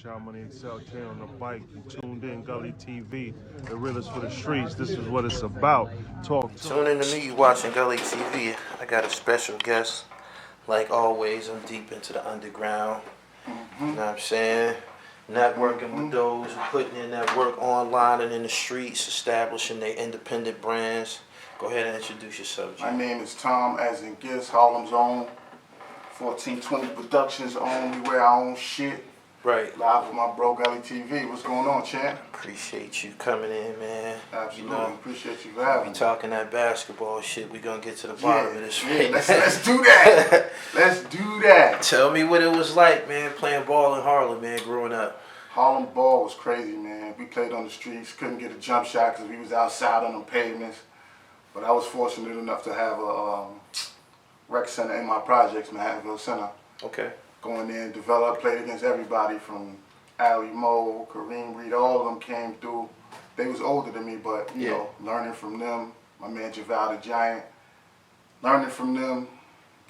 Shout Money Excel K on the bike. You tuned in, Gully TV, the realest for the streets. This is what it's about. Talk. Tune in to me, you watching Gully TV. I got a special guest. Like always, I'm deep into the underground. You know what I'm saying? Networking with those who putting in that work online and in the streets, establishing their independent brands. Go ahead and introduce yourself, G. My name is Tom, as in Gist, Harlem's own. 1420 Productions own. We wear our own shit. Right. Live with my bro Gully TV. What's going on, champ? Appreciate you coming in, man. Absolutely. You know, appreciate you for having we me. talking that basketball shit. We gonna get to the bottom of this. Yeah, let's do that. Let's do that. Tell me what it was like, man, playing ball in Harlem, man, growing up. Harlem ball was crazy, man. We played on the streets, couldn't get a jump shot because we was outside on them pavements. But I was fortunate enough to have a rec center in my projects, Manhattanville Center. Okay. Going in, developed, played against everybody from Ali Moe, Kareem Reed, all of them came through. They was older than me, but you know, learning from them. My man JaVale the Giant, learning from them,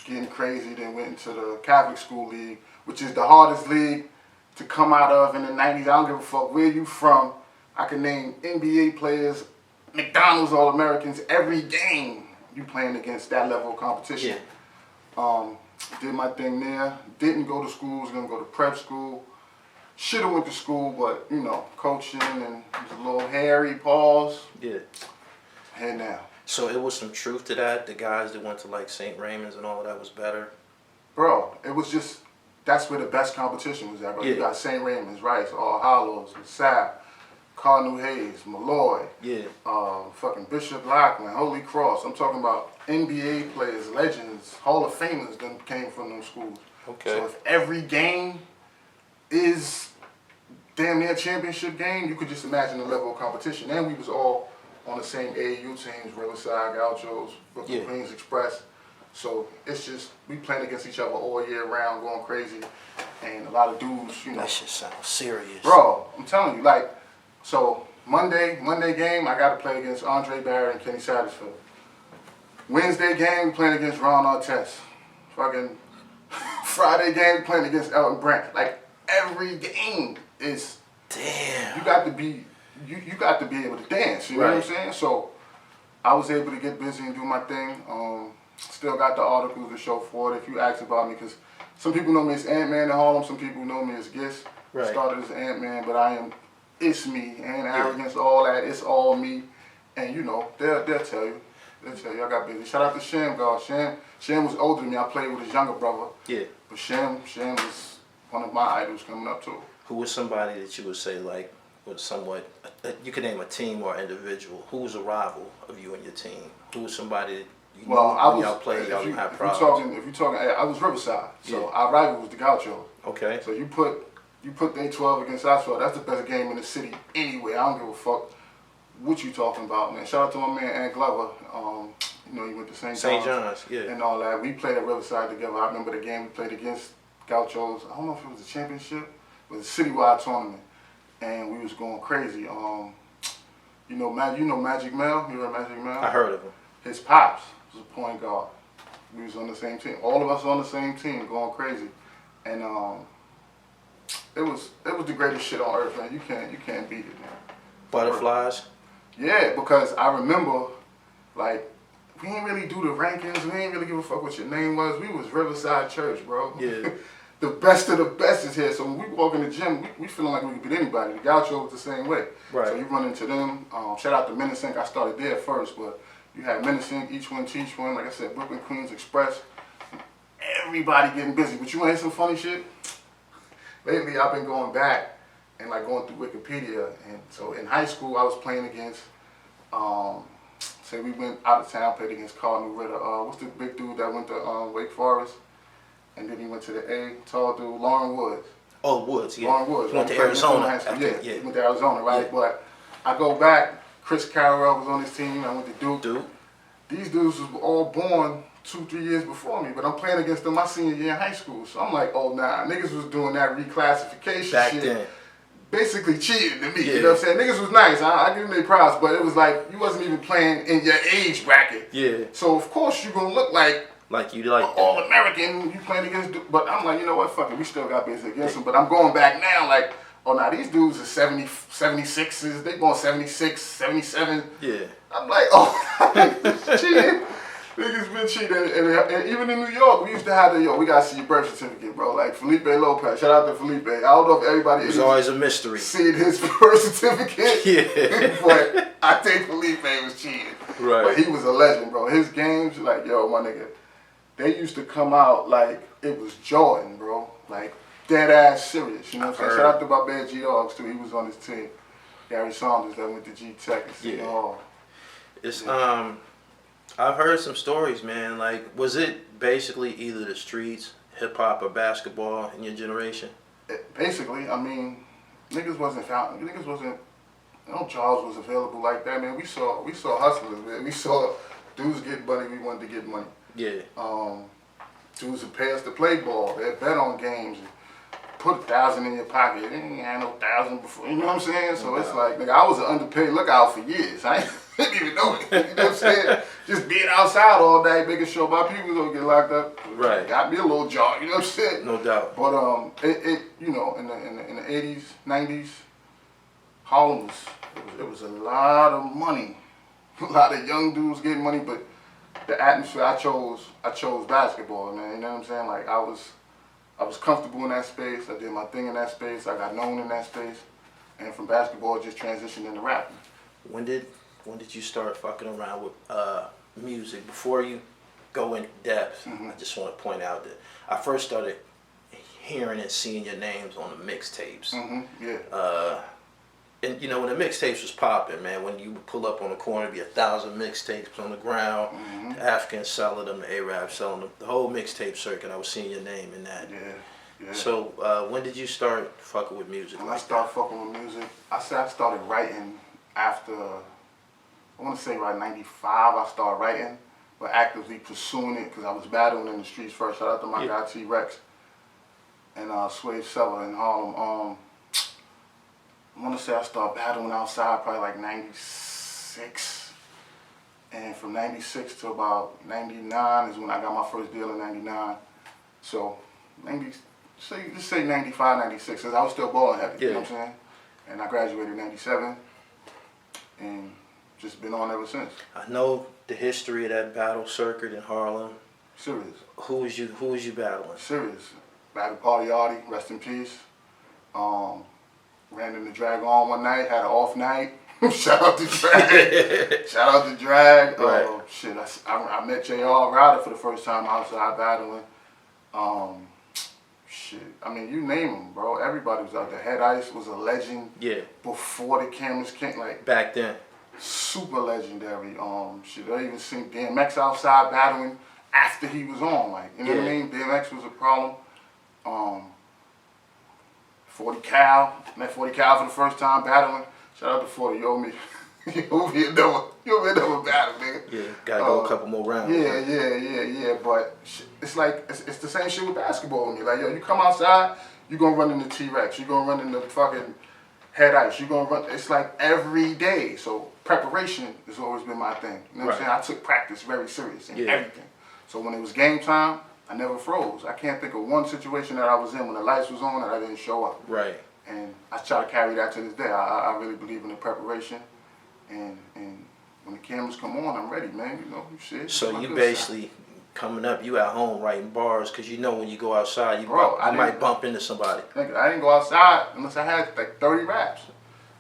getting crazy. Then went into the Catholic School League, which is the hardest league to come out of in the 90s. I don't give a fuck where you from. I can name NBA players, McDonald's All-Americans, every game you playing against that level of competition. Did my thing there. Didn't go to school. Was gonna go to prep school. Should have went to school, but you know, coaching and it was a little hairy. Pause. Yeah. Hey now. So it was some truth to that. The guys that went to like St. Raymond's and all that was better. Bro, it was just that's where the best competition was at. Bro, you got St. Raymond's, Rice, All Hallows, LaSalle, Cardinal Hayes, Malloy. Yeah. Fucking Bishop Lockman, Holy Cross. I'm talking about NBA players, legends, Hall of Famers that came from those schools. Okay. So if every game is damn near a championship game, you could just imagine the level of competition. And we was all on the same AAU teams, Riverside, Gauchos, Brooklyn Queens Express. So it's just, we playing against each other all year round, going crazy. And a lot of dudes, you know. That shit sounds serious. Bro, I'm telling you, like, so Monday game, I got to play against Andre Barrett and Kenny Satterfield. Wednesday game, we playing against Ron Artest. Fucking Friday game, we playing against Elton Brand. Like every game is. Damn. You got to be, you got to be able to dance. You know what I'm saying? So I was able to get busy and do my thing. Still got the articles to show for it. If you ask about me, because some people know me as Ant-Man in Harlem, some people know me as Gist. Right. Started as Ant-Man, but I am. It's me, and arrogance, all that. It's all me, and you know they'll tell you. They'll tell you I got busy. Shout out to Sham, God. Sham was older than me. I played with his younger brother. Yeah. But Sham was one of my idols coming up too. Who was somebody that you would say like was somewhat? You could name a team or individual. Who was a rival of you and your team? Who was somebody that you well, I was. Y'all played, y'all didn't have problems. If you're talking, I was Riverside, so our rival was the Gauchos. Okay. So you put day 12 against our 12. That's the best game in the city anyway. I don't give a fuck what you talking about, man. Shout out to my man Ant Glover. You know, he went to St. John's. And all that. We played at Riverside together. I remember the game we played against Gauchos. I don't know if it was a championship. It was a citywide tournament. And we was going crazy. You know Magic Mel? You heard Magic Mel? I heard of him. His pops was a point guard. We was on the same team. All of us on the same team going crazy. And it was the greatest shit on earth, man. You can't beat it, man. Butterflies? Yeah, because I remember, like, we didn't really do the rankings. We didn't really give a fuck what your name was. We was Riverside Church, bro. Yeah. The best of the best is here. So when we walk in the gym, we feeling like we could beat anybody. The Gaucho was the same way. Right. So you run into them. Shout out to Menacing. I started there first, but you had Menacing, each one teach one. Like I said, Brooklyn Queens Express. Everybody getting busy. But you want to hear some funny shit? Lately, I've been going back and like going through Wikipedia, and so in high school, I was playing against. Say we went out of town, played against Cardinal Ritter. What's the big dude that went to Wake Forest, and then he went to the A, tall dude, Lauren Woods. Oh, Woods, yeah. Lauren Woods. He went to Arizona. He went to Arizona, right? Yeah. But I go back. Chris Carroll was on his team. I went to Duke. These dudes was all born 2-3 years before me, but I'm playing against them my senior year in high school. So I'm like, oh nah, niggas was doing that reclassification back shit. Then. Basically cheating to me, you know what I'm saying? Niggas was nice, I give them their props, but it was like, you wasn't even playing in your age bracket. Yeah. So of course you gonna look like you like All-American, you playing against, but I'm like, you know what, fuck it, we still got business against them, but I'm going back now, like, Now these dudes are 70, 76s, they going 76, 77. Yeah. I'm like, oh, cheating. Niggas been cheating. And even in New York, we used to have we gotta see your birth certificate, bro. Like Felipe Lopez, shout out to Felipe. I don't know if everybody It's always a mystery. seen his birth certificate. Yeah. But I think Felipe was cheating. Right. But he was a legend, bro. His games, like, yo, my nigga, they used to come out like it was Jordan, bro. Like, dead ass serious. You know what I'm saying? Shout out to my man G-Dogs, too. He was on his team. Gary Saunders that went to G.T.C and City Hall. It's, I've heard some stories, man. Like, was it basically either the streets, hip-hop, or basketball in your generation? Basically, I mean, niggas wasn't, no jobs was available like that, man. We saw hustlers, man. We saw dudes get money, we wanted to get money. Yeah. Dudes would pay us to play ball. They'd bet on games and put 1,000 in your pocket. They didn't have no 1,000 before, you know what I'm saying? So it's like, nigga, I was an underpaid lookout for years. I didn't even know it. You know what I'm saying? Just being outside all day, making sure my people don't get locked up. Right. Got me a little job, you know what I'm saying? No doubt. But you know, in the 80s, 90s, Harlem it was a lot of money. A lot of young dudes getting money, but the atmosphere I chose basketball, man. You know what I'm saying? Like I was comfortable in that space. I did my thing in that space. I got known in that space, and from basketball, just transitioned into rapping. When did you start fucking around with music? Before you go in depth, I just want to point out that I first started hearing and seeing your names on the mixtapes. Yeah. And you know, when the mixtapes was popping, man, when you would pull up on the corner, be 1,000 mixtapes on the ground, the Africans selling them, the Arabs selling them, the whole mixtape circuit, I was seeing your name in that. Yeah. So when did you start fucking with music? When I started fucking with music, I started writing after, I want to say right 95, I started writing, but actively pursuing it because I was battling in the streets first. Shout out to my guy T-Rex and Swave Seller in Harlem. I want to say I started battling outside probably like 96. And from 96 to about 99 is when I got my first deal in 99. So just say 95, 96, because I was still balling heavy, you know what I'm saying? And I graduated in 97 and just been on ever since. I know the history of that battle circuit in Harlem. Serious. Who was you battling? Serious. Battling Party Arty, rest in peace. Ran in the Drag on one night, had an off night. Shout out to Drag. Shout out to Drag. Right. Shit, I met J.R. Router for the first time outside battling. Shit, I mean, you name them, bro. Everybody was out there. Head Ice was a legend. Yeah. Before the cameras came, like. Back then. Super legendary. Shit, I even seen DMX outside battling after he was on. Like, you know what I mean? DMX was a problem. 40 Cal, met 40 Cal for the first time battling. Shout out to 40, you owe me another battle, nigga. Yeah, gotta go a couple more rounds. Yeah. But it's like, it's the same shit with basketball with me. Like, yo, you come outside, you gonna run into T-Rex, you gonna run into fucking Head Ice, you gonna run, it's like every day. So preparation has always been my thing. You know what I'm saying? I took practice very serious in everything. So when it was game time, I never froze. I can't think of one situation that I was in when the lights was on that I didn't show up. Right. And I try to carry that to this day. I really believe in the preparation. And when the cameras come on, I'm ready, man. You know, shit. So you basically, coming up, you at home writing bars because you know when you go outside, you might bump into somebody. I didn't go outside unless I had like 30 raps.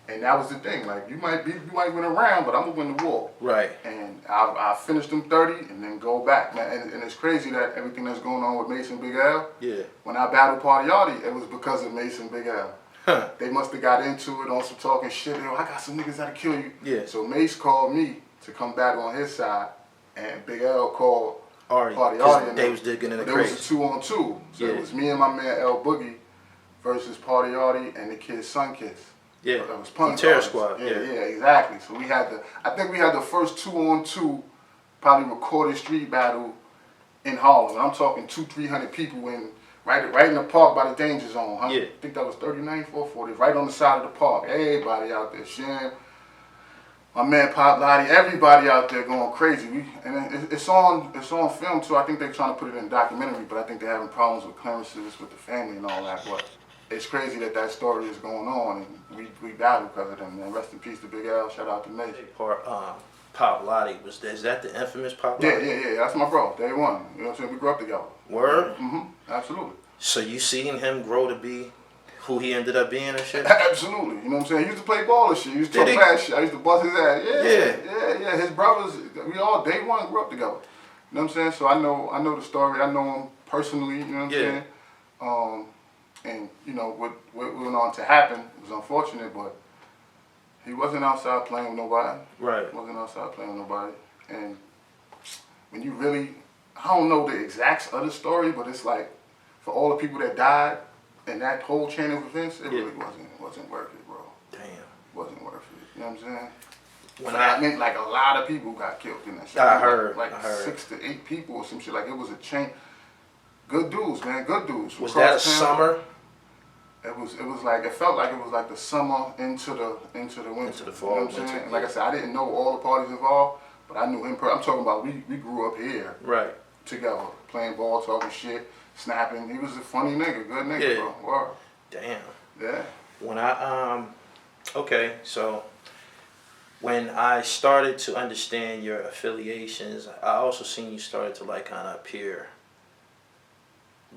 And that was the thing. Like, you might win a round, but I'm going to win the war. Right. And I finished them 30 and then go back. Man, and it's crazy that everything that's going on with Mason Big L, when I battled Party Arty, it was because of Mason Big L. Huh. They must have got into it on some talking shit. Yo, I got some niggas that'll kill you. Yeah. So Mace called me to come battle on his side, and Big L called Party Arty. They was digging in the crates. It was a 2-on-2. So it was me and my man L-BIZ versus Party Arty and the kid Sun Kiss. Yeah, that was Punk Terror Squad. Yeah, exactly. So I think we had the first 2-on-2 probably recorded street battle in Harlem. And I'm talking 200-300 people in right in the park by the danger zone. Huh? Yeah. I think that was 39, 440, right on the side of the park. Everybody out there, Sham, my man Pop Lottie, everybody out there going crazy. It's on film too. I think they're trying to put it in a documentary, but I think they're having problems with clearances with the family and all that. But it's crazy that story is going on, and we battle because of them, man. Rest in peace to Big L. Shout out to Nate. Pillmatic was there. Is that the infamous Pillmatic? Yeah. That's my bro. Day one. You know what I'm saying? We grew up together. Word? Absolutely. So you seen him grow to be who he ended up being and shit? Absolutely. You know what I'm saying? He used to play ball and shit. He used to talk bad shit. I used to bust his ass. Yeah. His brothers, we all day one grew up together. You know what I'm saying? So I know the story. I know him personally. You know what I'm saying? And you know what went on to happen was unfortunate, but he wasn't outside playing with nobody. Right. Wasn't outside playing with nobody. And when you really, I don't know the exacts of the story, but it's like for all the people that died and that whole chain of events, it really wasn't worth it, bro. Damn. Wasn't worth it. You know what I'm saying? When I meant like a lot of people got killed in that shit. I heard. 6 to 8 people or some shit. Like it was a chain. Good dudes, man. Good dudes. Was that a summer? It was like it felt like it was like the summer into the winter. Into the fall. You know what I'm saying? And like I said, I didn't know all the parties involved, but I knew him. I'm talking about we grew up here. Right. Together, playing ball, talking shit, snapping. He was a funny nigga, good nigga, bro. Word. Damn. Yeah. When okay, so when I started to understand your affiliations, I also seen you started to like kind of appear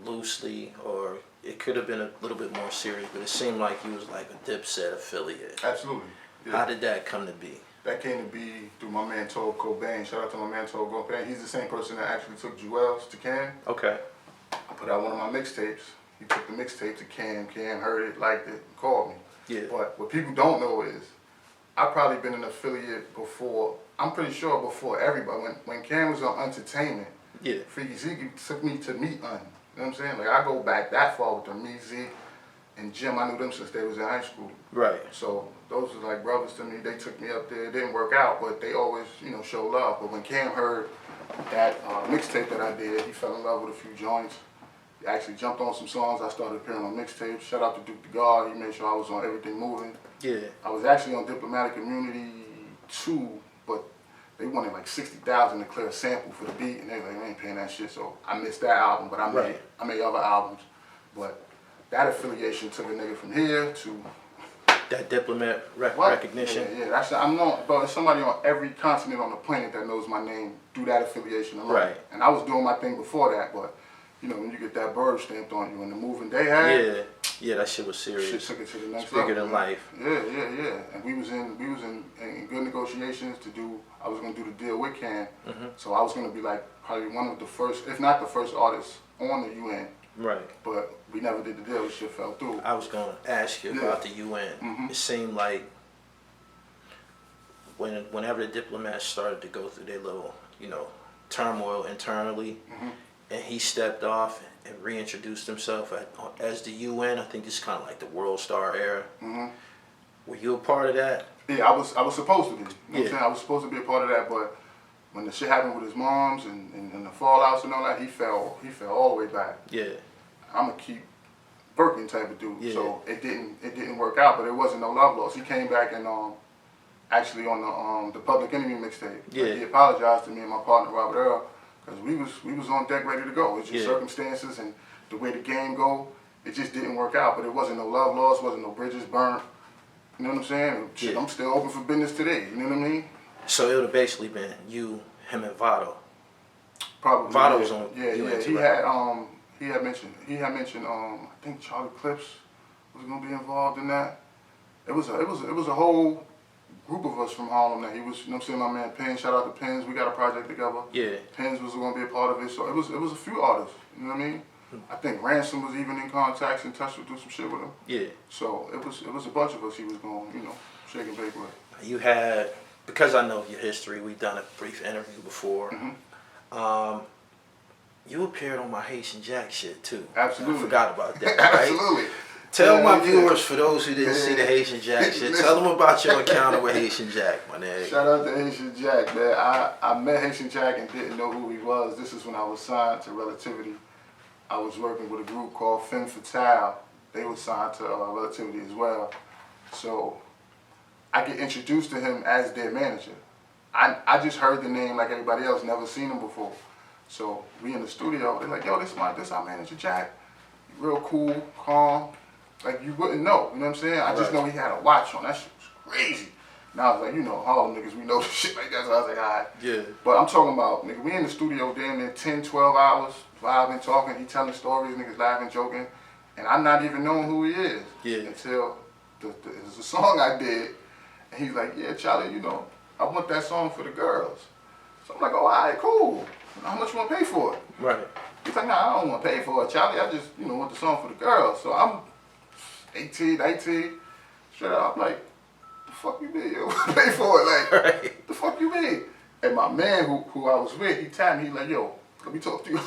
loosely, or it could have been a little bit more serious, but it seemed like you was like a Dipset affiliate. Absolutely. Yeah. How did that come to be? That came to be through my man Tobe Cobain. Shout out to my man Tobe Cobain. He's the same person that actually took Jewels to Cam. Okay. I put out one of my mixtapes. He took the mixtape to Cam. Cam heard it, liked it, and called me. Yeah. But what people don't know is I've probably been an affiliate before. I'm pretty sure before everybody. When Cam was on Entertainment, Freaky Zeke took me to meet Un. You know what I'm saying? Like I go back that far with them. Me, Zeke, and Jim. I knew them since they was in high school. Right. So those were like brothers to me. They took me up there. It didn't work out, but they always, show love. But when Cam heard that mixtape that I did, he fell in love with a few joints. He actually jumped on some songs. I started appearing on mixtapes. Shout out to Duke the God. He made sure I was on Everything Moving. Yeah. I was actually on Diplomatic Immunity 2, but they wanted like $60,000 to clear a sample for the beat, and they were like, we ain't paying that shit. So I missed that album, but I made other albums. But that affiliation took a nigga from here to that diplomat recognition. Yeah. That's I'm known, but there's somebody on every continent on the planet that knows my name through that affiliation alone. Right. And I was doing my thing before that, but when you get that bird stamped on you and the moving they had. Yeah, that shit was serious. Shit took it to the next level. Bigger than life. Yeah. And we was in good negotiations to do. I was gonna do the deal with Cam, so I was gonna be like probably one of the first, if not the first artist on the UN. Right. But we never did the deal. Shit fell through. I was gonna ask you about the UN. It seemed like whenever the Diplomats started to go through their little, turmoil internally, and he stepped off and reintroduced himself as the UN. I think it's kind of like the World Star era. Were you a part of that? Yeah, I was supposed to be. You know what I'm saying? I was supposed to be a part of that, but when the shit happened with his moms and the fallouts and all that, he fell all the way back. Yeah. I'm a keep working type of dude. Yeah. So it didn't work out, but it wasn't no love loss. He came back and actually on the Public Enemy mixtape. Yeah. Like, he apologized to me and my partner Robert Earl. Because we was on deck ready to go. It's just circumstances and the way the game go, it just didn't work out. But it wasn't no love lost, wasn't no bridges burnt. You know what I'm saying? Shit, I'm still open for business today. You know what I mean? So it would have basically been you, him, and Vado. Probably. Vado was on. Yeah. He had mentioned. I think Charlie Clips was gonna be involved in that. It was a whole group of us from Harlem that he was, you know what I'm saying, my man Pins, shout out to Pins, we got a project together. Yeah. Pins was going to be a part of it, so it was a few artists, you know what I mean? I think Ransom was even in contact, in touch with, do some shit with him. Yeah. So it was a bunch of us he was going, shake and bake with. You had, because I know your history, we've done a brief interview before. You appeared on my Haitian Jack shit too. Absolutely. I forgot about that, right? Absolutely. Tell my viewers, for those who didn't see the Haitian Jack shit, tell them about your encounter with Haitian Jack, my nigga. Shout out to Haitian Jack, man. I met Haitian Jack and didn't know who he was. This is when I was signed to Relativity. I was working with a group called Femme Fatale. They were signed to Relativity as well. So I get introduced to him as their manager. I just heard the name like everybody else, never seen him before. So we in the studio, they're like, yo, this our manager Jack. Real cool, calm. Like you wouldn't know, you know what I'm saying? I just know he had a watch on. That shit was crazy. And I was like, you know, Harlem niggas, we know shit like that. So I was like, all right. Yeah. But I'm talking about, nigga, we in the studio damn near 10, 12 hours, vibing, talking, he telling stories, niggas laughing, joking. And I'm not even knowing who he is. Yeah. Until there's a song I did, and he's like, yeah, Charlie, you know, I want that song for the girls. So I'm like, oh, all right, cool. How much you want to pay for it? Right. He's like, nah, I don't want to pay for it, Charlie. I just, you know, want the song for the girls. So I'm 18, 19, straight up, I'm like, the fuck you mean? You pay for it? Like, right. The fuck you mean? And my man who I was with, he tapped me, he like, yo, let me talk to you.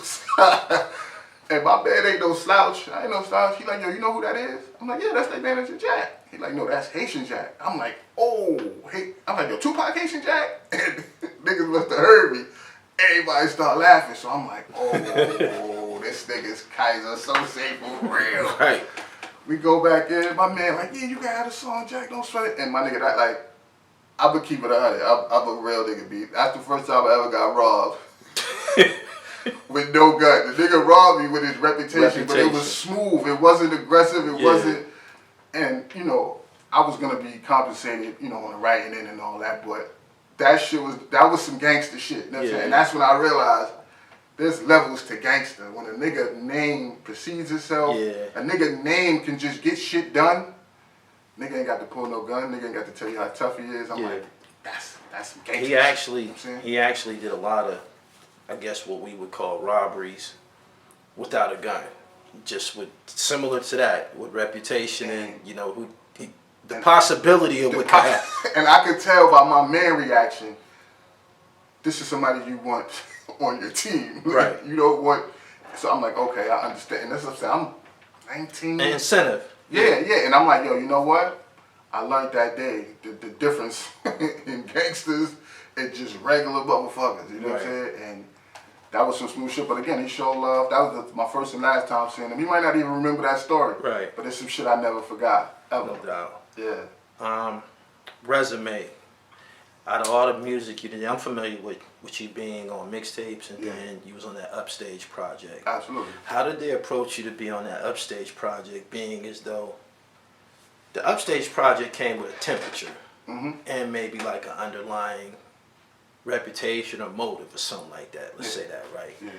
And my man ain't no slouch. I ain't no slouch. He like, yo, you know who that is? I'm like, yeah, that's their manager Jack. He like, no, that's Haitian Jack. I'm like, oh, hey. I'm like, yo, Tupac Haitian Jack? And niggas must have heard me. Everybody start laughing. So I'm like, oh, this nigga's Kaiser so safe for real. Right. We go back in. My man like, yeah, you got a song, Jack, don't sweat it. And my nigga, that like, I would keep it 100. I'm a real nigga, B. That's the first time I ever got robbed. With no gun. The nigga robbed me with his reputation, but it was smooth. It wasn't aggressive. It wasn't, and you know, I was gonna be compensated, you know, on the writing in and all that. But that was some gangster shit. You know what I'm saying? And that's when I realized there's levels to gangster. When a nigga name precedes itself, a nigga name can just get shit done. Nigga ain't got to pull no gun. Nigga ain't got to tell you how tough he is. I'm like, that's some gangster. He actually did a lot of, I guess, what we would call robberies without a gun. Just with, similar to that, with reputation and, you know, the possibility of what could happen. And I could tell by my man reaction, this is somebody you want on your team. Right. You don't want, so I'm like, okay, I understand. And that's what I'm saying. I'm 19. An incentive. Yeah. And I'm like, yo, you know what? I learned that day the difference in gangsters and just regular motherfuckers. You know what I'm saying? And that was some smooth shit. But again, he showed love. That was my first and last time seeing him. He might not even remember that story. Right. But it's some shit I never forgot. Ever. No doubt. Yeah. Resume. Out of all the music you did, I'm familiar with you being on mixtapes, and then you was on that Upstage project. Absolutely. How did they approach you to be on that Upstage project, being as though the Upstage project came with a temperature and maybe like an underlying reputation or motive or something like that. Let's say that, right? Yeah.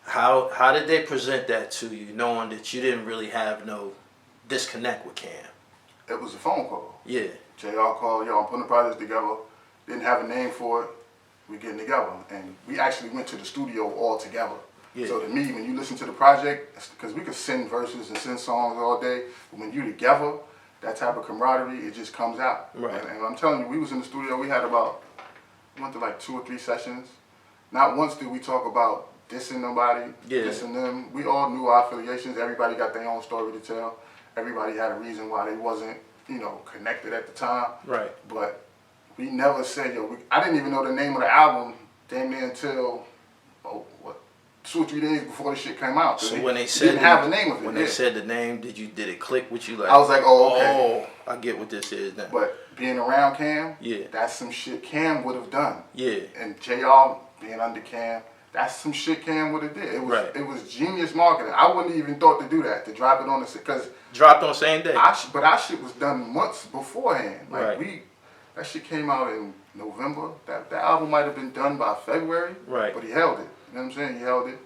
How did they present that to you, knowing that you didn't really have no disconnect with Cam? It was a phone call. Yeah. JR called, yo, I'm putting the project together. Didn't have a name for it. We getting together. And we actually went to the studio all together. Yeah. So to me, when you listen to the project, because we could sing verses and sing songs all day, but when you together, that type of camaraderie, it just comes out. Right. And I'm telling you, we was in the studio, we had about, we went to like 2 or 3 sessions. Not once did we talk about dissing nobody, dissing them. We all knew our affiliations. Everybody got their own story to tell. Everybody had a reason why they wasn't, you know, connected at the time. Right. But we never said, yo, I didn't even know the name of the album damn near until, 2 or 3 days before the shit came out. So when they said didn't have a name of it. When they said the name, did it click with you? Like, I was like, oh, okay. Oh, I get what this is now. But being around Cam, that's some shit Cam would have done. Yeah. And JR being under Cam, that's some shit Cam would have did. It was genius marketing. I wouldn't even thought to do that, to drop it on the, because dropped on the same day. But our shit was done months beforehand. Like that shit came out in November. That album might have been done by February. Right. But he held it. You know what I'm saying? He held it.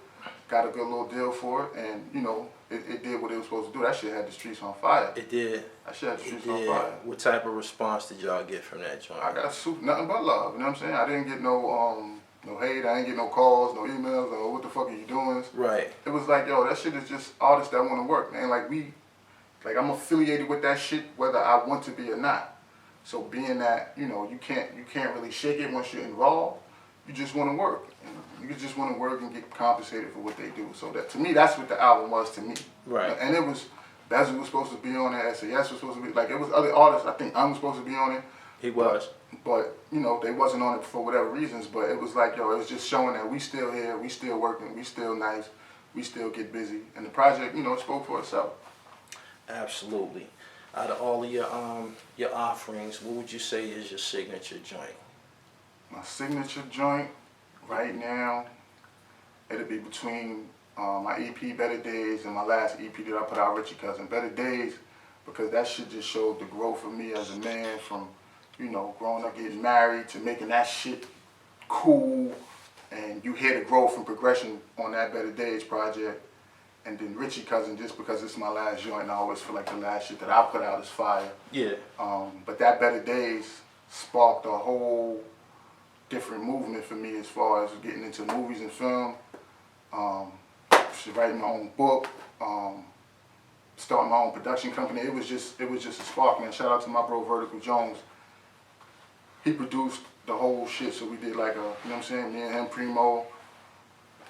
Got a good little deal for it, and you know, it did what it was supposed to do. That shit had the streets on fire. It did. That shit had the streets on fire. What type of response did y'all get from that joint? I got nothing but love. You know what I'm saying? I didn't get no hate. I didn't get no calls, no emails, or what the fuck are you doing? Right. It was like, yo, that shit is just artists that want to work, man. Like I'm affiliated with that shit whether I want to be or not. So being that, you know, you can't really shake it once you're involved. You just want to work. You just want to work and get compensated for what they do. So that, to me, that's what the album was to me. Right. And it was, Bezzy was supposed to be on it, SAS was supposed to be, like it was other artists, I think I'm supposed to be on it. He was. But, you know, they wasn't on it for whatever reasons, but it was like, yo, it was just showing that we still here, we still working, we still nice, we still get busy. And the project, you know, spoke for itself. Absolutely. Out of all of your offerings, what would you say is your signature joint? My signature joint right now, it'll be between my EP Better Days and my last EP that I put out, Richie Cousin. Better Days because that shit just showed the growth of me as a man from, you know, growing up getting married to making that shit cool. And you hear the growth and progression on that Better Days project. And then Richie Cousin, just because it's my last joint, and I always feel like the last shit that I put out is fire. Yeah. But that Better Days sparked a whole different movement for me as far as getting into movies and film. Writing my own book, starting my own production company. It was just a spark, man. Shout out to my bro Vertical Jones. He produced the whole shit, so we did like a, you know what I'm saying, me and him primo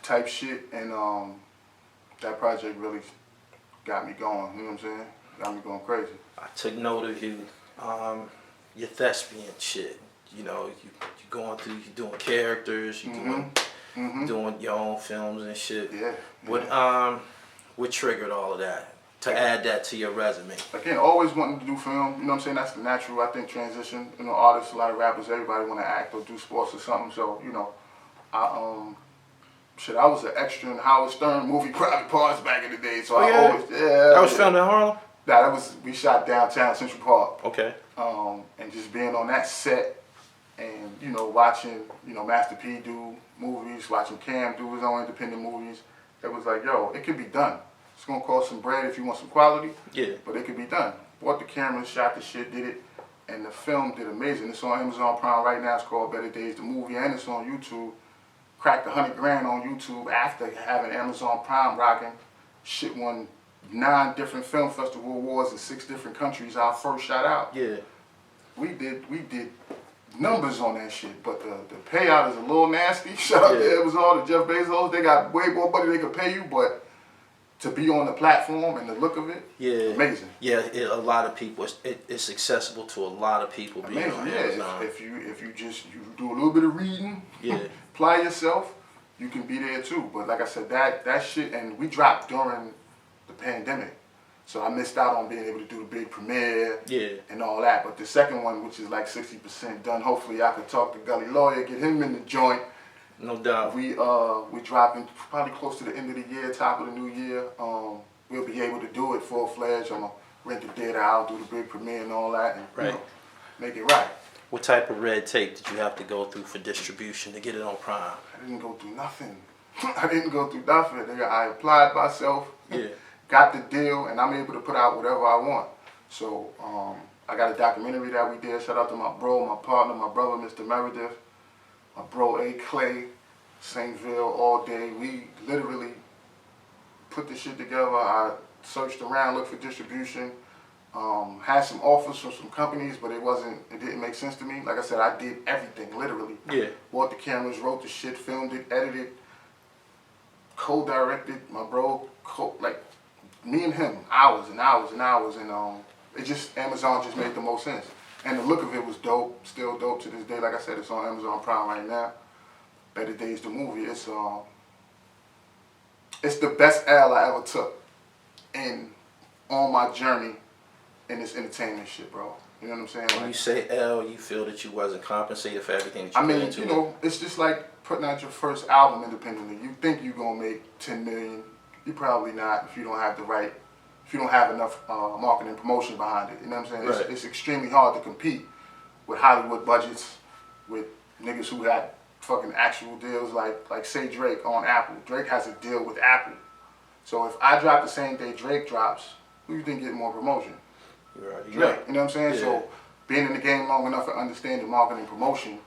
type shit, and that project really got me going, you know what I'm saying? Got me going crazy. I took note of you, your thespian shit. You know, you going through, you doing characters, you doing your own films and shit. Yeah. What triggered all of that to add that to your resume? Again, always wanting to do film, you know what I'm saying? That's the natural, I think, transition. You know, artists, a lot of rappers, everybody want to act or do sports or something. So, you know, I was an extra in Howard Stern movie Private Parts back in the day. So I always, That was filmed in Harlem? Nah, we shot downtown Central Park. Okay. And just being on that set and, you know, watching, you know, Master P do movies, watching Cam do his own independent movies, it was like, yo, it could be done. It's gonna cost some bread if you want some quality, but it could be done. Bought the camera, shot the shit, did it, and the film did amazing. It's on Amazon Prime right now. It's called Better Days, the movie, and it's on YouTube. Cracked $100 grand on YouTube after having Amazon Prime rocking. Shit won 9 different film festival awards in 6 different countries. Our first shout out. Yeah. We did numbers on that shit, but the payout is a little nasty. Shout out to Amazon, to Jeff Bezos. They got way more money they could pay you, but to be on the platform and the look of it, amazing. Yeah, a lot of people. It's accessible to a lot of people. Being on Amazon. If you do a little bit of reading, apply yourself, you can be there too. But like I said, that shit, and we dropped during the pandemic, so I missed out on being able to do the big premiere and all that. But the second one, which is like 60% done, hopefully I could talk to Gully Lawyer, get him in the joint. No doubt. We dropping probably close to the end of the year, top of the new year. We'll be able to do it full-fledged. I'm gonna rent the theater out, do the big premiere and all that, and you know, make it right. What type of red tape did you have to go through for distribution to get it on Prime? I didn't go through nothing. I applied myself, got the deal, and I'm able to put out whatever I want. So I got a documentary that we did. Shout out to my bro, my partner, my brother, Mr. Meredith. My bro A. Clay, Saintville, all day. We literally put the shit together. I searched around, looked for distribution, had some offers from some companies, but it didn't make sense to me. Like I said, I did everything, literally. Bought the cameras, wrote the shit, filmed it, edited, co-directed. My bro, like, me and him, hours and hours and hours, and Amazon just made the most sense. And the look of it was dope, still dope to this day. Like I said, it's on Amazon Prime right now. Better Days, the movie. It's the best L I ever took on my journey in this entertainment shit, bro. You know what I'm saying? When you say L, you feel that you wasn't compensated for everything that you put into it? You know, it's just like putting out your first album independently. You think you're gonna make 10 million. You're probably not if you don't have enough marketing and promotion behind it. You know what I'm saying? It's extremely hard to compete with Hollywood budgets, with niggas who got fucking actual deals like say Drake on Apple. Drake has a deal with Apple. So if I drop the same day Drake drops, who you think get more promotion? Drake. You know what I'm saying? So being in the game long enough and understanding marketing and promotion,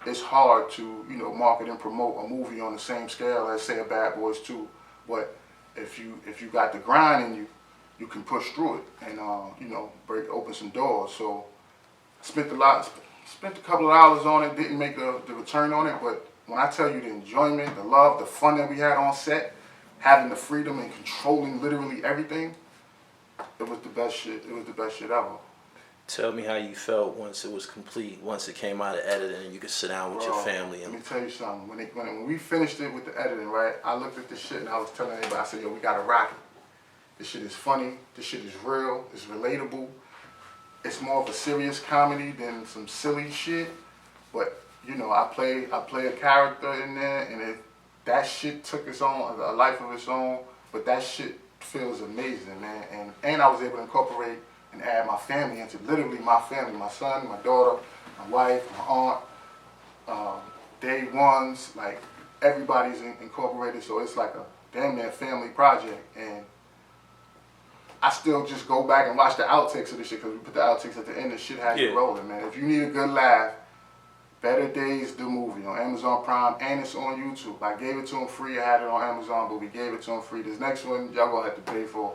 it's hard to, you know, market and promote a movie on the same scale as say a Bad Boys 2. But if you got the grind in you, you can push through it and you know, open some doors. So spent a couple of hours on it, didn't make the return on it, but when I tell you the enjoyment, the love, the fun that we had on set, having the freedom and controlling literally everything, it was the best shit. It was the best shit ever. Tell me how you felt once it was complete, once it came out of editing and you could sit down with your family. Let me tell you something. When we finished it with the editing, right, I looked at the shit and I was telling everybody, I said, yo, we gotta rock it. This shit is funny, this shit is real, it's relatable. It's more of a serious comedy than some silly shit. But, you know, I play a character in there and that shit took its own, a life of its own, but that shit feels amazing, man. And I was able to incorporate and add my family into literally my family, my son, my daughter, my wife, my aunt, day ones, like everybody's incorporated, so it's like a damn near family project. And I still just go back and watch the outtakes of this shit, because we put the outtakes at the end. The shit has you rolling, man. If you need a good laugh, Better Days, the movie, on Amazon Prime, and it's on YouTube. I gave it to him free. I had it on Amazon, but we gave it to him free. This next one, y'all gonna have to pay for,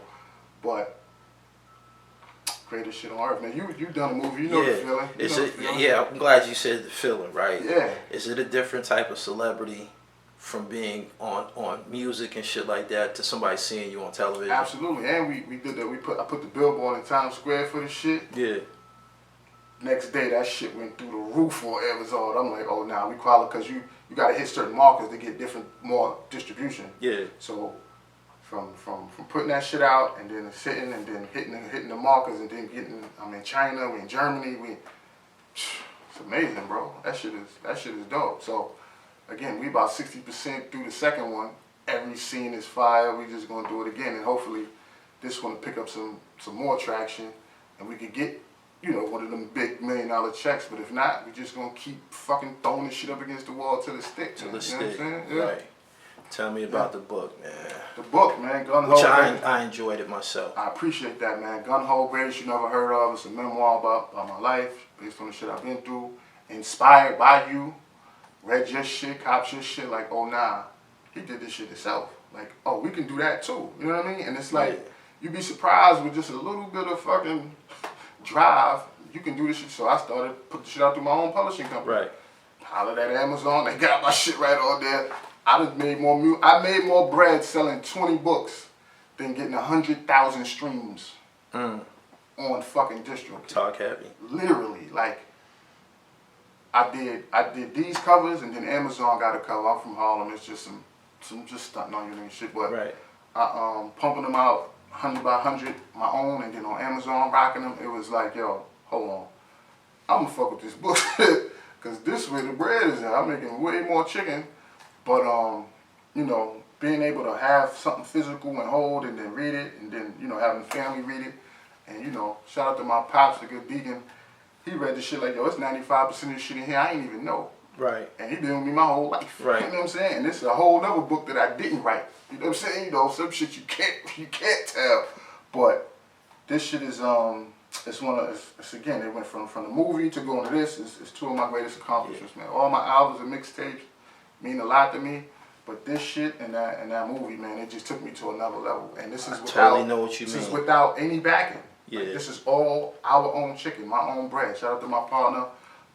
but greatest shit on earth, man. You done a movie, you know the feeling. Yeah, I'm glad you said the feeling, right? Yeah. Is it a different type of celebrity from being on music and shit like that to somebody seeing you on television? Absolutely, and we did that. I put the billboard in Times Square for the shit. Yeah. Next day, that shit went through the roof on Amazon. I'm like, oh, nah, we qualify, because you got to hit certain markers to get more distribution. Yeah. So from putting that shit out and then sitting and then hitting the markers and then getting, I'm in China, we in Germany, it's amazing, bro. That shit is dope. So again, we about 60% through the second one. Every scene is fire. We just gonna do it again, and hopefully this one will pick up some more traction, and we could get, you know, one of them big $1 million checks. But if not, we just gonna keep fucking throwing this shit up against the wall till it sticks. Till it sticks. You know what I'm saying? Yeah. Right. Tell me about the book, man. The book, man, Gun Ho. Which I enjoyed it myself. I appreciate that, man. Gun Ho, Greatest You Never Heard Of. It's a memoir about my life, based on the shit I've been through. Inspired by you. Read your shit, cops your shit, like, oh, nah, he did this shit himself. Like, oh, we can do that too. You know what I mean? And it's like, you'd be surprised with just a little bit of fucking drive, you can do this shit. So I started putting the shit out through my own publishing company. Right. Hollered at Amazon, they got my shit right on there. I made more bread selling 20 books than getting 100,000 streams on fucking DistroKid. Talk heavy. Literally, like, I did these covers, and then Amazon got a cover. I'm from Harlem. It's just some just stunting on you and shit. But I pumping them out 100 by 100, my own, and then on Amazon rocking them. It was like, yo, hold on, I'm gonna fuck with this book, cause this way the bread is at. I'm making way more chicken. But you know, being able to have something physical and hold, and then read it, and then, you know, having family read it, and, you know, shout out to my pops, the good deacon. He read this shit like, yo, it's 95% of this shit in here I ain't even know. Right. And he been with me my whole life. Right. You know what I'm saying? And this is a whole other book that I didn't write. You know what I'm saying? You know, some shit you can't tell. But this shit is it's again, it went from the movie to going to this. It's two of my greatest accomplishments, man. All my albums and mixtapes mean a lot to me. But this shit and that movie, man, it just took me to another level. And this is totally know what you mean. This is without any backing. Yeah. Like, this is all our own chicken, my own bread. Shout out to my partner,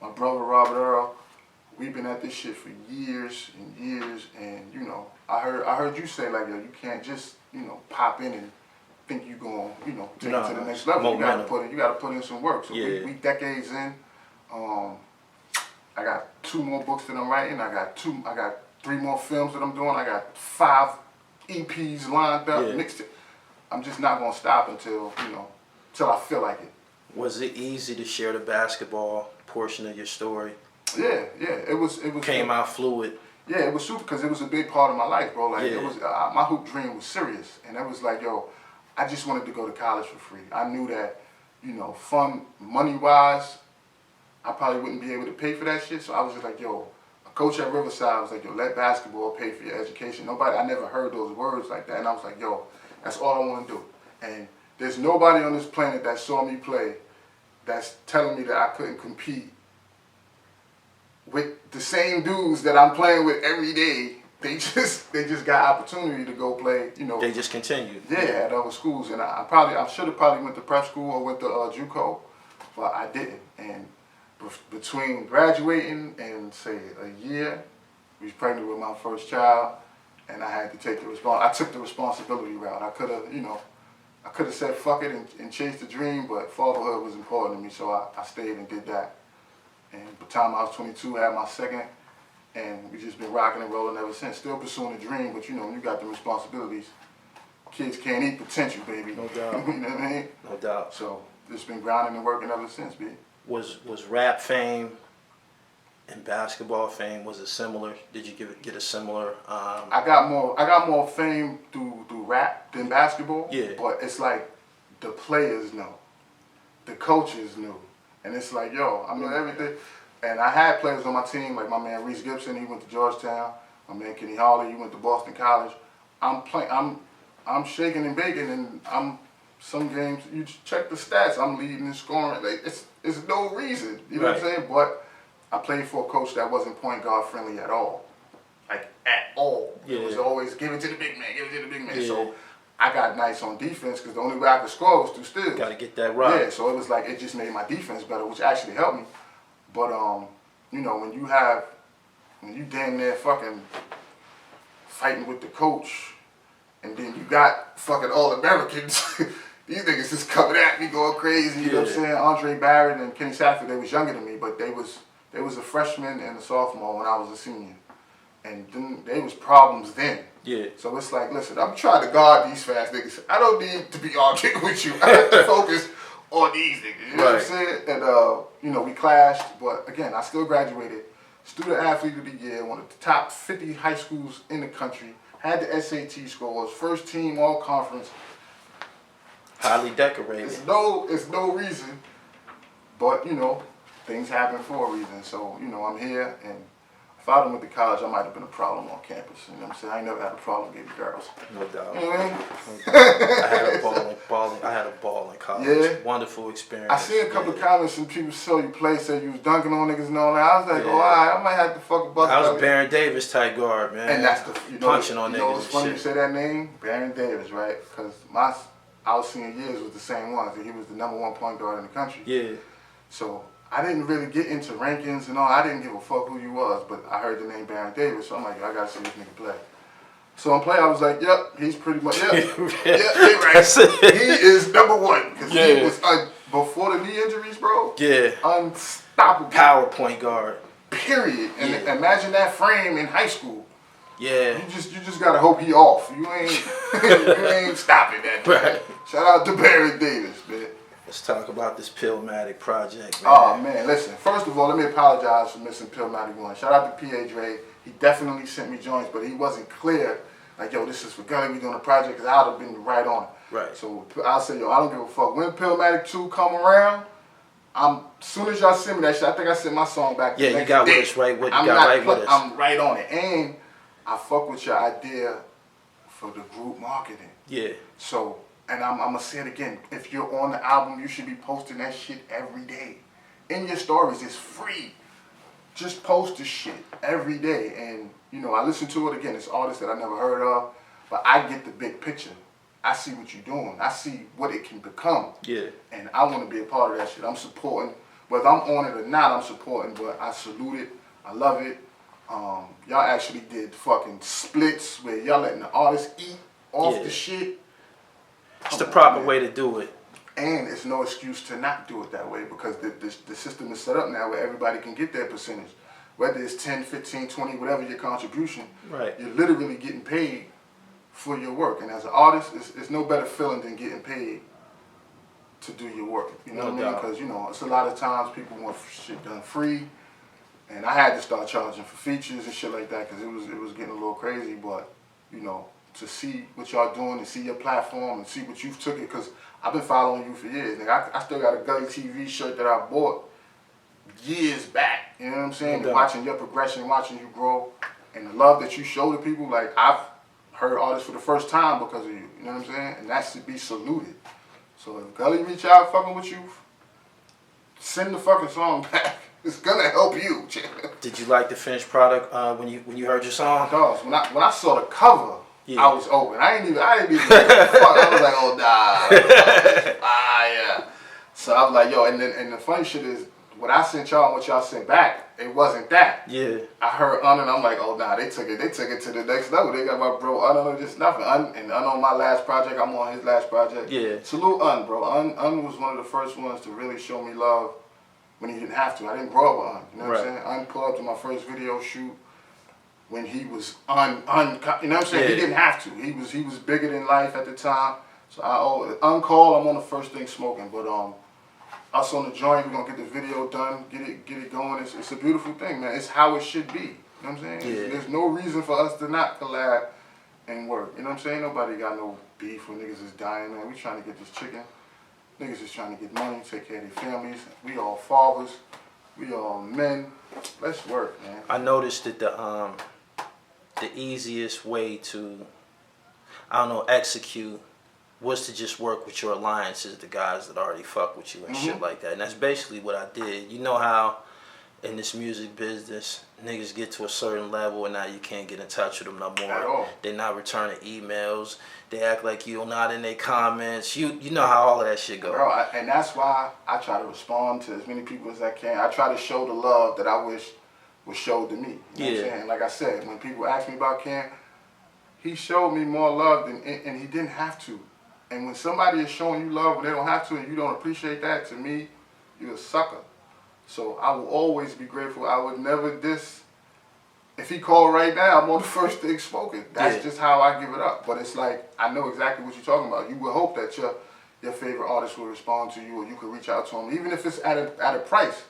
my brother Robert Earl. We've been at this shit for years and years, and, you know, I heard you say, like, yo, you can't just, you know, pop in and think you gonna, you know, take it to the next level. You gotta put in some work. So we decades in. I got 2 more books that I'm writing. I got 3 more films that I'm doing. I got 5 EPs lined up, mixed it. I'm just not gonna stop until I feel like it. Was it easy to share the basketball portion of your story? Yeah. It was came out fluid. Yeah, it was super, because it was a big part of my life, bro. Like, it was my hoop dream was serious, and it was like, yo, I just wanted to go to college for free. I knew that, you know, fun, money-wise, I probably wouldn't be able to pay for that shit. So I was just like, yo, a coach at Riverside was like, yo, let basketball pay for your education. I never heard those words like that, and I was like, yo, that's all I want to do. And there's nobody on this planet that saw me play that's telling me that I couldn't compete with the same dudes that I'm playing with every day. They just got opportunity to go play, you know. They just continued. Yeah, at other schools, and I should have probably went to prep school or went to JUCO, but I didn't. And between graduating and say a year, we was pregnant with my first child, and I had to take I took the responsibility route. I could have said fuck it and chased the dream, but fatherhood was important to me, so I stayed and did that. And by the time I was 22, I had my second, and we just been rocking and rolling ever since. Still pursuing the dream, but, you know, when you got the responsibilities, kids can't eat potential, baby. No doubt. You know what I mean? No doubt. So just been grinding and working ever since, B. Was rap fame and basketball fame, was it similar? Did you get a similar? I got more fame through rap than basketball. Yeah. But it's like the players know. the coaches knew. And it's like, yo, I mean everything. And I had players on my team, like my man Reese Gibson, he went to Georgetown. My man Kenny Hawley, he went to Boston College. I'm shaking and baking, and some games, you check the stats, I'm leading and scoring. Like, it's no reason, you know what I'm saying? But I played for a coach that wasn't point guard friendly at all. Like, at all. It was always, give it to the big man, give it to the big man. So I got nice on defense because the only way I could score was through steals. Got to get that right. Yeah, so it was like, it just made my defense better, which actually helped me. But, you know, when you damn near fucking fighting with the coach, and then you got fucking All-Americans, these niggas just coming at me going crazy, you know what I'm saying? Andre Barrett and Kenny Safford, they was younger than me, but they was a freshman and a sophomore when I was a senior. And then there was problems then. Yeah. So it's like, listen, I'm trying to guard these fast niggas. I don't need to be arguing with you. I have to focus on these niggas. You know what I'm saying? And, you know, we clashed, but again, I still graduated. Student Athlete of the Year, one of the top 50 high schools in the country. Had the SAT scores, first team all conference. Highly decorated. It's no reason, but you know, things happen for a reason. So, you know, I'm here, and if I went to college, I might have been a problem on campus. You know what I'm saying? I ain't never had a problem getting girls. No doubt. You know what I mean? I had a ball in college. Yeah. Wonderful experience. I seen a couple of comments and people saw you play, said you was dunking on niggas and all that. I was like, oh, all right, I might have to fucking bust. I was a Baron Davis type guard, man. And that's the, you know, punching on niggas. You know what's funny you say that name? Baron Davis, right? Because our senior years was the same ones. He was the #1 point guard in the country. Yeah. So I didn't really get into rankings and all. I didn't give a fuck who you was, but I heard the name Baron Davis, so I'm like, I gotta see this nigga play. So I'm playing, I was like, yep, he's pretty much, yep, you're right. He is #1. Because he was, before the knee injuries, bro, unstoppable. Power point guard. Period. And imagine that frame in high school. Yeah. You just gotta hope he off. You ain't stopping that. Right. Shout out to Baron Davis, man. Let's talk about this Pillmatic project, man. Oh, man, listen. First of all, let me apologize for missing Pillmatic 1. Shout out to P.A. Dre. He definitely sent me joints, but he wasn't clear. Like, yo, this is for Gully, we doing a project, because I would have been right on it. Right. So I'll say, yo, I don't give a fuck. When Pillmatic 2 come around, as soon as y'all send me that shit, I think I sent my song back. Yeah, you got with us right with us. I'm right on it. And I fuck with your idea for the group marketing. Yeah. So, and I'm going to say it again. If you're on the album, you should be posting that shit every day. In your stories, it's free. Just post the shit every day. And, you know, I listen to it again. It's artists that I never heard of. But I get the big picture. I see what you're doing. I see what it can become. Yeah. And I want to be a part of that shit. I'm supporting. Whether I'm on it or not, I'm supporting. But I salute it. I love it. Y'all actually did fucking splits where y'all letting the artists eat off the shit. It's the proper way to do it. And it's no excuse to not do it that way because the system is set up now where everybody can get their percentage. Whether it's 10, 15, 20, whatever your contribution, you're literally getting paid for your work. And as an artist, it's no better feeling than getting paid to do your work. You know what I mean? Because, you know, it's a lot of times people want shit done free. And I had to start charging for features and shit like that because it was getting a little crazy. But, you know, to see what y'all doing and see your platform and see what you've took it, because I've been following you for years. Nigga, I still got a Gully TV shirt that I bought years back. You know what I'm saying? And watching your progression, watching you grow, and the love that you show to people. Like, I've heard artists for the first time because of you. You know what I'm saying? And that should be saluted. So if Gully reach out fucking with you, send the fucking song back. It's gonna help you. Did you like the finished product when you heard your song? Because when I saw the cover, I was open. I didn't even fuck. I was like, oh nah. Yeah. So I was like, yo, and the funny shit is, what I sent y'all and what y'all sent back, it wasn't that. Yeah. I heard and I'm like, oh nah, they took it to the next level. They got my bro on just nothing. And on my last project, I'm on his last project. Yeah. Salute bro. Was one of the first ones to really show me love when he didn't have to. I didn't grow up with you know what I'm saying? Pulled up to my first video shoot when he was you know what I'm saying? Yeah. He didn't have to. He was bigger than life at the time. So Uncall, I'm on the first thing smoking. But us on the joint, we're gonna get the video done, get it going. It's a beautiful thing, man. It's how it should be. You know what I'm saying? Yeah. There's no reason for us to not collab and work. You know what I'm saying? Nobody got no beef when niggas is dying, man. We trying to get this chicken. Niggas just trying to get money, take care of their families. We all fathers. We all men. Let's work, man. I noticed that the easiest way to, I don't know, execute was to just work with your alliances, the guys that already fuck with you and shit like that. And that's basically what I did. You know how in this music business, niggas get to a certain level and now you can't get in touch with them no more. At all. They're not returning emails. They act like you're not in their comments. You know how all of that shit goes. Bro, and that's why I try to respond to as many people as I can. I try to show the love that I wish was showed to me. You know what I'm saying? Like I said, when people ask me about Cam, he showed me more love and he didn't have to. And when somebody is showing you love when they don't have to and you don't appreciate that, to me, you're a sucker. So I will always be grateful. I would never diss. If he called right now, I'm on the first thing spoken. That's just how I give it up. But it's like, I know exactly what you're talking about. You would hope that your favorite artist will respond to you or you could reach out to him, even if it's at a price.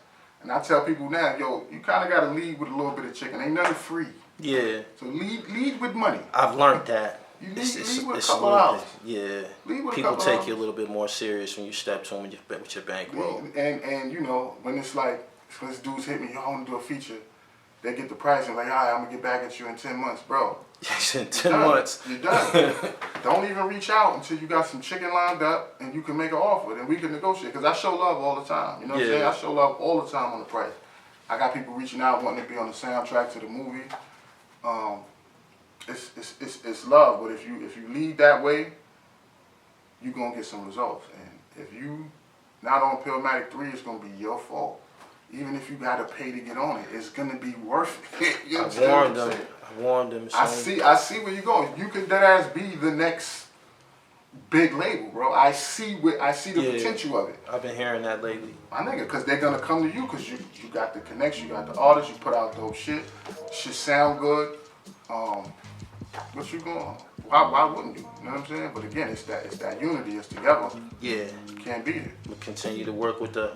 And I tell people now, yo, you kind of got to lead with a little bit of chicken. Ain't nothing free. Yeah. So lead with money. I've learned that. You lead with a couple hours. Yeah. People take you a little bit more serious when you step to them with your bankroll. And you know, when it's like, this dudes hit me, yo, I want to do a feature. They get the price and like, all right, I'm going to get back at you in 10 months. Bro. In 10 months. You're done. Don't even reach out until you got some chicken lined up and you can make an offer. Then we can negotiate. Because I show love all the time. You know what I'm saying? I show love all the time on the price. I got people reaching out wanting to be on the soundtrack to the movie. It's love, but if you lead that way, you're gonna get some results. And if you not on Pillmatic 3, it's gonna be your fault. Even if you gotta pay to get on it, it's gonna be worth it. You know I warned them. I see where you're going. You could deadass be the next big label, bro. I see the potential of it. I've been hearing that lately. My nigga, because they're gonna come to you because you got the connection, you got the artist, you put out dope shit. Shit sound good. What you going? Why wouldn't you? You know what I'm saying? But again, it's that unity. It's together. Yeah. You can't beat it. We continue to work with the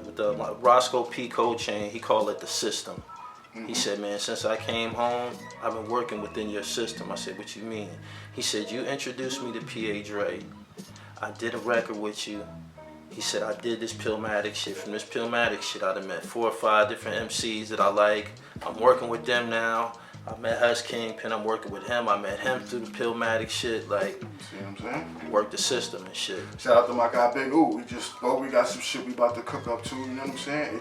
Roscoe P. Code Chain. He called it the system. He said, man, since I came home, I've been working within your system. I said, what you mean? He said, you introduced me to P.A. Dre. I did a record with you. He said, I did this Pillmatic shit. From this Pillmatic shit, I done met 4 or 5 different MCs that I like. I'm working with them now. I met Hush Kingpin, I'm working with him. I met him through the Pillmatic shit. Like, see what I'm saying? Work the system and shit. Shout out to my guy Big Ooh. We got some shit we about to cook up too, you know what I'm saying?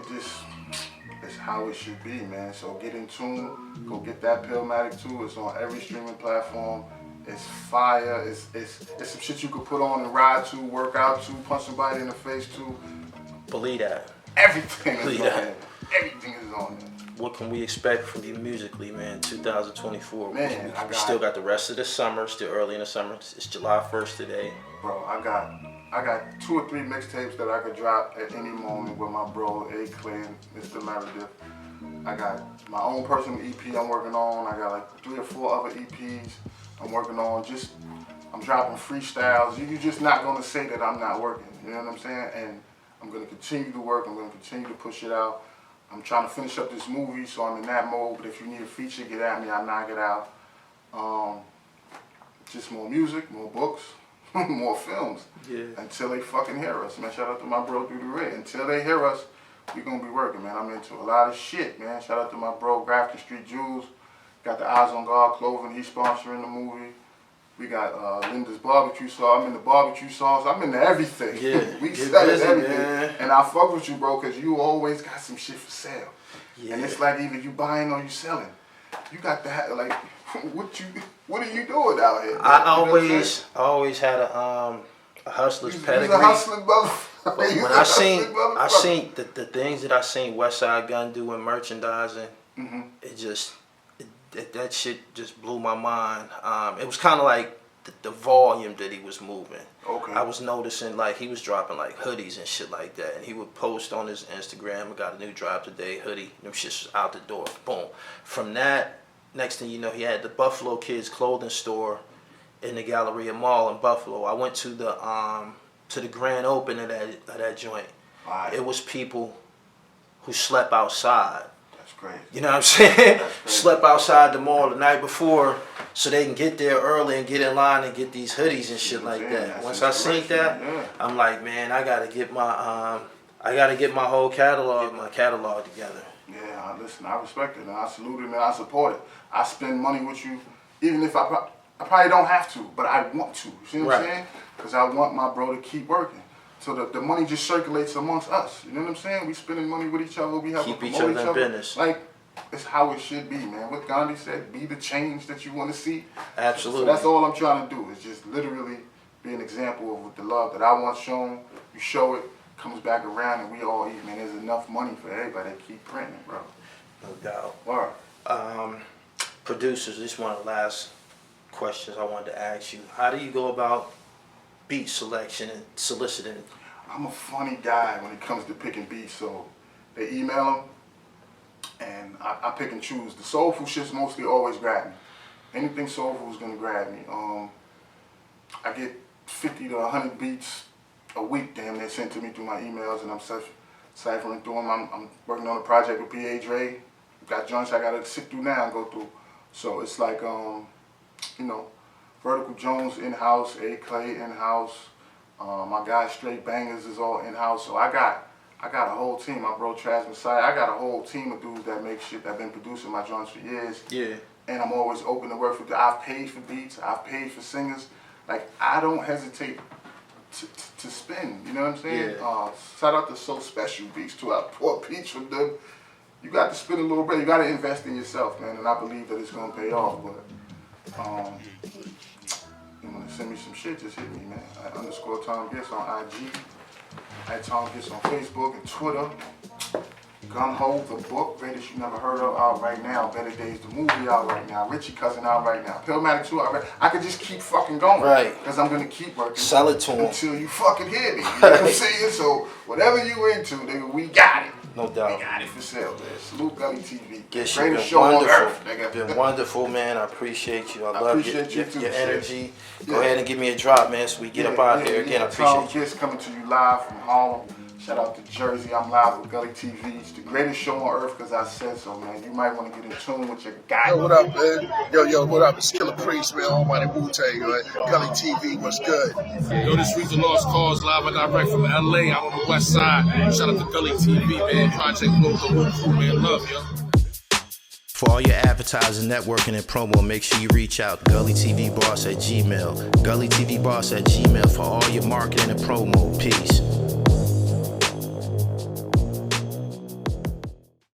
It's how it should be, man. So get in tune, go get that Pillmatic too. It's on every streaming platform. It's fire. It's some shit you could put on and ride to, work out to, punch somebody in the face to. Believe that. Everything is on there. Everything is on there. What can we expect from you musically, man? 2024. Man, we still got the rest of the summer. Still early in the summer. It's July 1st today. Bro, I got 2 or 3 mixtapes that I could drop at any moment with my bro A-Clan, Mr. Meredith. I got my own personal EP I'm working on. I got like 3 or 4 other EPs I'm working on. I'm dropping freestyles. You're just not gonna say that I'm not working. You know what I'm saying? And I'm gonna continue to work. I'm gonna continue to push it out. I'm trying to finish up this movie, so I'm in that mode. But if you need a feature, get at me. I'll knock it out. Just more music, more books, more films. Yeah. Until they fucking hear us, man. Shout out to my bro Through the Ray. Until they hear us, we gonna be working, man. I'm into a lot of shit, man. Shout out to my bro Grafton Street Jewels. Got the Eyes on God clothing. He's sponsoring the movie. We got Linda's barbecue sauce. I'm in the barbecue sauce. I'm into everything. Yeah, we sell everything. Man. And I fuck with you, bro, because you always got some shit for sale. Yeah. And it's like either you buying or you selling. You got to have, like, what are you doing out here? I always had a hustler's pedigree. You're a hustling motherfucker. When I seen the things that I seen Westside Gun do in merchandising, that shit just blew my mind. It was kind of like the volume that he was moving. Okay. I was noticing like he was dropping like hoodies and shit like that, and he would post on his Instagram, I got a new drop today, hoodie. Them shits was out the door. Boom. From that, next thing you know, he had the Buffalo Kids clothing store in the Galleria Mall in Buffalo. I went to the grand opening of that joint. Right. It was people who slept outside. crazy. You know what I'm saying? Slept outside the mall the night before so they can get there early and get in line and get these hoodies and shit like that. Once I seen that, I'm like, man, I gotta get my whole catalog together. Yeah, listen, I respect it and I salute it and I support it. I spend money with you, even if I probably don't have to, but I want to. You see what I'm saying? Because I want my bro to keep working. So the money just circulates amongst us. You know what I'm saying? We spending money with each other. We have to promote each other. Business. Like, it's how it should be, man. What Gandhi said, be the change that you want to see. Absolutely. So that's all I'm trying to do, is just literally be an example of the love that I want shown. You show it, comes back around, and we all eat, man. There's enough money for everybody to keep printing, bro. No doubt. Word. Producers, this is one of the last questions I wanted to ask you. How do you go about beat selection and soliciting? I'm a funny guy when it comes to picking beats, so they email them, and I pick and choose. The soulful shit's mostly always grab me. Anything soulful is gonna grab me. I get 50 to 100 beats a week, damn near, sent to me through my emails, and I'm ciphering through them. I'm working on a project with P.A. Dre. Got joints I gotta sit through now and go through. So it's like, you know, Vertical Jones in-house, A. Clay in-house. My guy Straight Bangers is all in-house. So I got a whole team. My bro Trash Messiah, I got a whole team of dudes that make shit, that been producing my joints for years. Yeah. And I'm always open to work with I've paid for beats, I've paid for singers. Like, I don't hesitate to spend, you know what I'm saying? Yeah. Shout out to So Special Beats too. I bought beats from them. You got to spend a little bit. You got to invest in yourself, man, and I believe that it's gonna pay off. But you want to send me some shit, just hit me, man. @ Tom Gist on IG, @ Tom Gist on Facebook and Twitter. Gun Ho, the book, greatest you never heard of, out right now. Better Days, the movie, out right now. Richie Cousin, out right now. Pillmatic 2, out right now. I could just keep fucking going. Right. Because I'm going to keep working. Sell it to him. Until you fucking hear me. You know what I'm saying? So, whatever you into, nigga, we got it. No doubt. We got it for sale, man. Salute Gully TV. Yes, greatest show on earth, nigga. You've been wonderful, man. I appreciate you. I love appreciate your energy. Go ahead and give me a drop, man, so we get up out here again. I appreciate Tom Gist coming to you live from Harlem. Shout out to Jersey. I'm live with Gully TV. It's the greatest show on earth because I said so, man. You might want to get in tune with your guy. Yo, what up, man? Yo, what up? It's Killer Priest, man. Almighty Wu-Tang, right? Gully TV, what's good? Yo, this week's The Lost Cause, live and direct from LA, out on the west side. Shout out to Gully TV, man. Project Blue, the whole crew, man. Love, yo. For all your advertising, networking, and promo, make sure you reach out. GullyTVBoss@gmail.com. GullyTVBoss@gmail.com for all your marketing and promo. Peace.